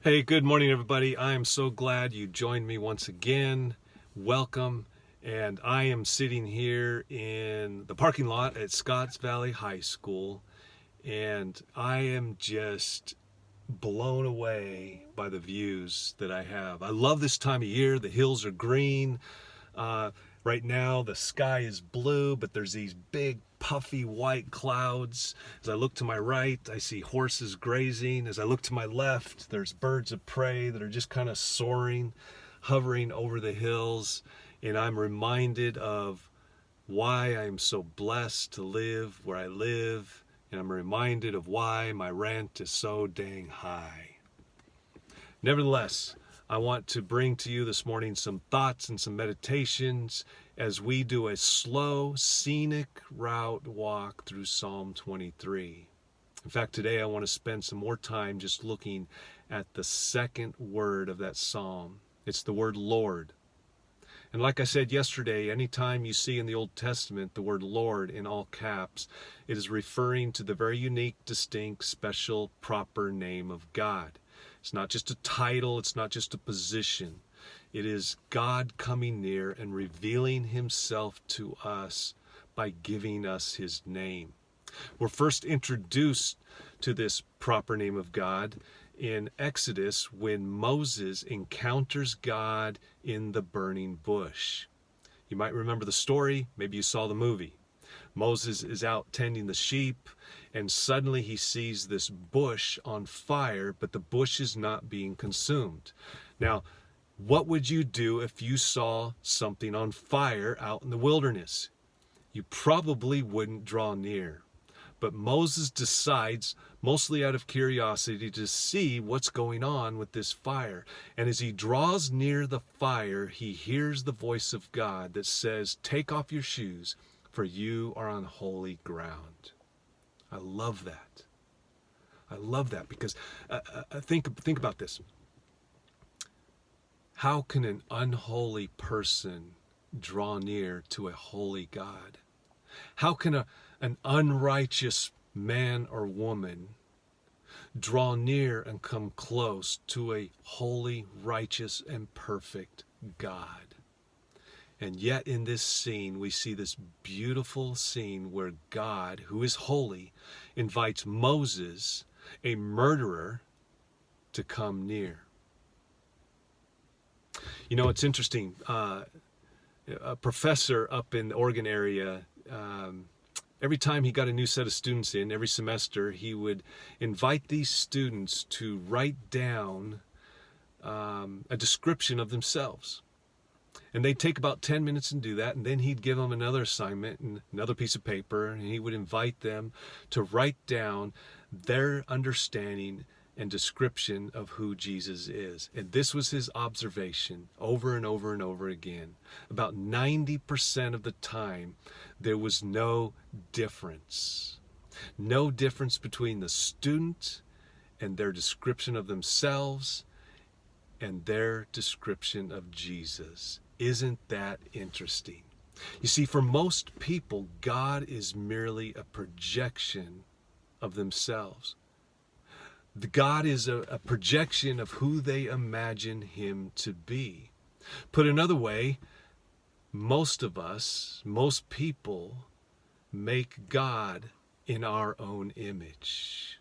Hey, good morning, everybody. I am so glad you joined me once again. Welcome. And I am sitting here in the parking lot at Scotts Valley High School, and I am just blown away by the views that I have. I love this time of year. The hills are green. Uh, right now, the sky is blue, but there's these big, puffy white clouds. As I look to my right, I see horses grazing. As I look to my left, there's birds of prey that are just kind of soaring, hovering over the hills. And I'm reminded of why I'm so blessed to live where I live. And I'm reminded of why my rent is so dang high. Nevertheless, I want to bring to you this morning some thoughts and some meditations as we do a slow, scenic route walk through Psalm 23. In fact, today I want to spend some more time just looking at the second word of that psalm. It's the word Lord. And like I said yesterday, anytime you see in the Old Testament the word Lord in all caps, it is referring to the very unique, distinct, special, proper name of God. It's not just a title, it's not just a position. It is God coming near and revealing himself to us by giving us his name. We're first introduced to this proper name of God in Exodus when Moses encounters God in the burning bush. You might remember the story, maybe you saw the movie. Moses is out tending the sheep, and suddenly he sees this bush on fire, but the bush is not being consumed. Now, what would you do if you saw something on fire out in the wilderness? You probably wouldn't draw near. But Moses decides, mostly out of curiosity, to see what's going on with this fire. And as he draws near the fire, he hears the voice of God that says, "Take off your shoes, for you are on holy ground." I love that. I love that because think about this. How can an unholy person draw near to a holy God? How can an unrighteous man or woman draw near and come close to a holy, righteous, and perfect God? And yet in this scene, we see this beautiful scene where God, who is holy, invites Moses, a murderer, to come near. You know, it's interesting. A professor up in the Oregon area, every time he got a new set of students in, every semester, he would invite these students to write down a description of themselves. And they'd take about 10 minutes and do that, and then he'd give them another assignment and another piece of paper, and he would invite them to write down their understanding and description of who Jesus is. And this was his observation over and over and over again. About 90% of the time, there was no difference. No difference between the student and their description of themselves and their description of Jesus. Isn't that interesting? You see, for most people, God is merely a projection of themselves. God is a projection of who they imagine him to be. Put another way, most of us, most people, make God in our own image.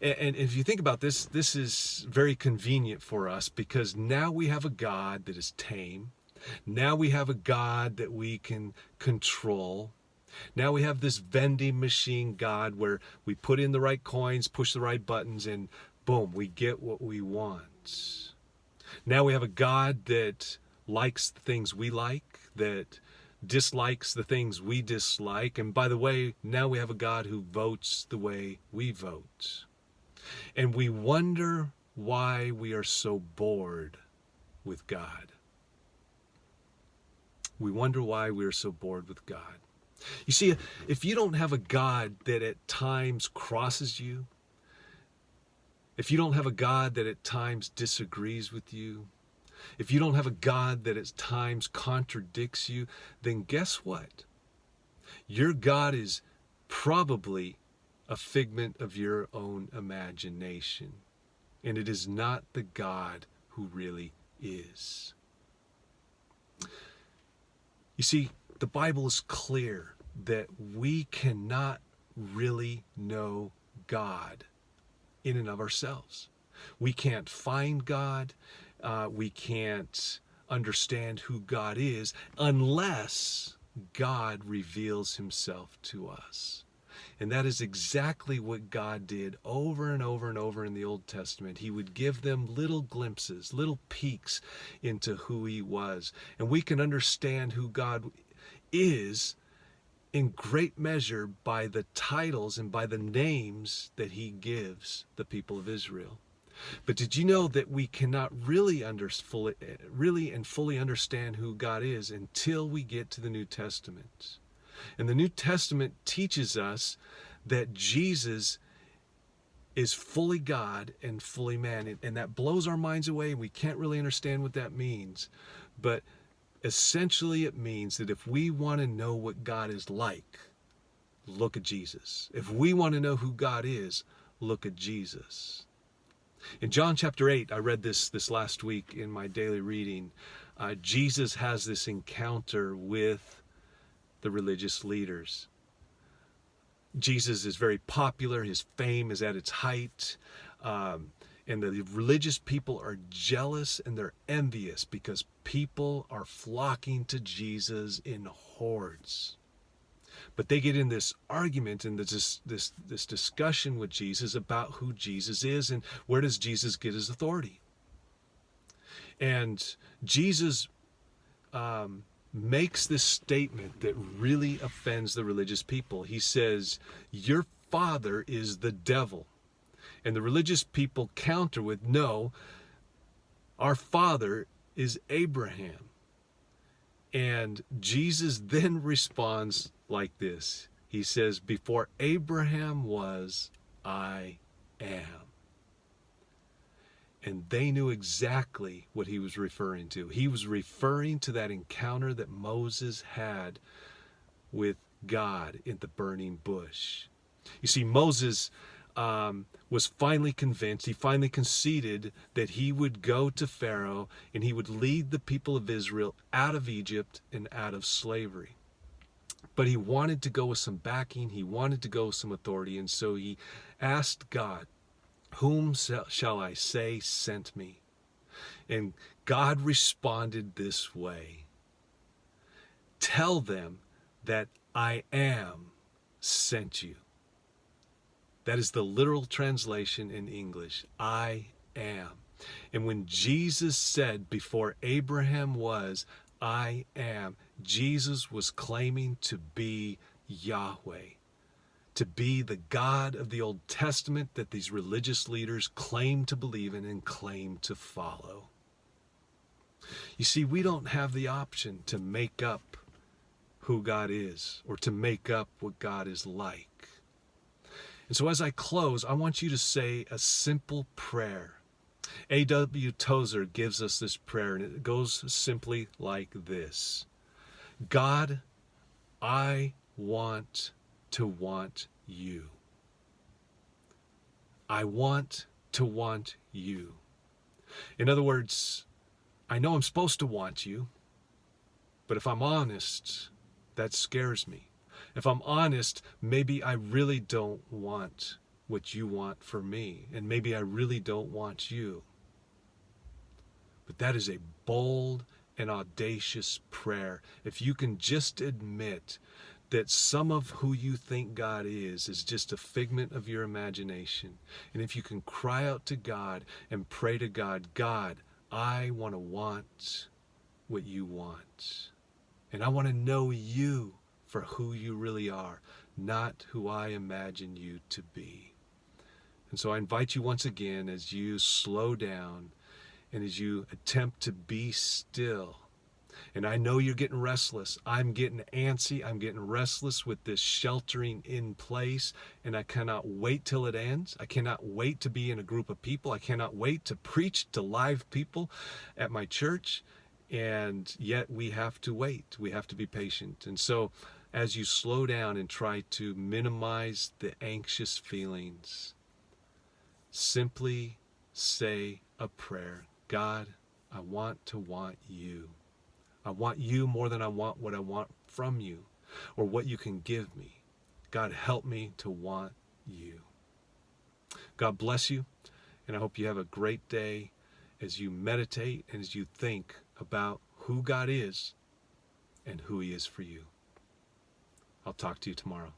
And if you think about this, this is very convenient for us because now we have a God that is tame. Now we have a God that we can control. Now we have this vending machine God where we put in the right coins, push the right buttons, and boom, we get what we want. Now we have a God that likes the things we like, that dislikes the things we dislike. And by the way, now we have a God who votes the way we vote. And we wonder why we are so bored with God. We wonder why we are so bored with God. You see, if you don't have a God that at times crosses you, if you don't have a God that at times disagrees with you, if you don't have a God that at times contradicts you, then guess what? Your God is probably a figment of your own imagination. and it is not the God who really is. You see, the Bible is clear that we cannot really know God in and of ourselves. We can't find God. We can't understand who God is unless God reveals himself to us. And that is exactly what God did over and over and over in the Old Testament. He would give them little glimpses, little peeks into who he was. And we can understand who God is in great measure by the titles and by the names that he gives the people of Israel. But did you know that we cannot really and fully understand who God is until we get to the New Testament? And the New Testament teaches us that Jesus is fully God and fully man. And that blows our minds away. We can't really understand what that means. But essentially it means that if we want to know what God is like, look at Jesus. If we want to know who God is, look at Jesus. In John chapter 8, I read this last week in my daily reading. Jesus has this encounter with the religious leaders. Jesus is very popular. His fame is at its height. And the religious people are jealous and they're envious because people are flocking to Jesus in hordes. But they get in this argument and this discussion with Jesus about who Jesus is and where does Jesus get his authority. And Jesus makes this statement that really offends the religious people. He says, "Your father is the devil." And the religious people counter with, "No, our father is Abraham." And Jesus then responds like this. He says, "Before Abraham was, I am." And they knew exactly what he was referring to. He was referring to that encounter that Moses had with God in the burning bush. You see, Moses was finally convinced, he finally conceded that he would go to Pharaoh and he would lead the people of Israel out of Egypt and out of slavery. But he wanted to go with some backing, he wanted to go with some authority, and so he asked God, "Whom shall I say sent me?" And God responded this way, "Tell them that I am sent you." That is the literal translation in English. I am. And when Jesus said, "Before Abraham was, I am," Jesus was claiming to be Yahweh, to be the God of the Old Testament that these religious leaders claim to believe in and claim to follow. You see, we don't have the option to make up who God is or to make up what God is like. And so as I close, I want you to say a simple prayer. A.W. Tozer gives us this prayer, and it goes simply like this. God, I want to want you. I want to want you. In other words, I know I'm supposed to want you, but if I'm honest, that scares me. If I'm honest, maybe I really don't want what you want for me, and maybe I really don't want you. But that is a bold and audacious prayer. If you can just admit that some of who you think God is just a figment of your imagination, and if you can cry out to God and pray to God, "God, I want to want what you want, and I want to know you for who you really are, not who I imagine you to be." And so I invite you once again, as you slow down and as you attempt to be still. And I know you're getting restless. I'm getting antsy. I'm getting restless with this sheltering in place. And I cannot wait till it ends. I cannot wait to be in a group of people. I cannot wait to preach to live people at my church. And yet we have to wait. We have to be patient. And so as you slow down and try to minimize the anxious feelings, simply say a prayer. God, I want to want you. I want you more than I want what I want from you or what you can give me. God, help me to want you. God bless you, and I hope you have a great day as you meditate and as you think about who God is and who he is for you. I'll talk to you tomorrow.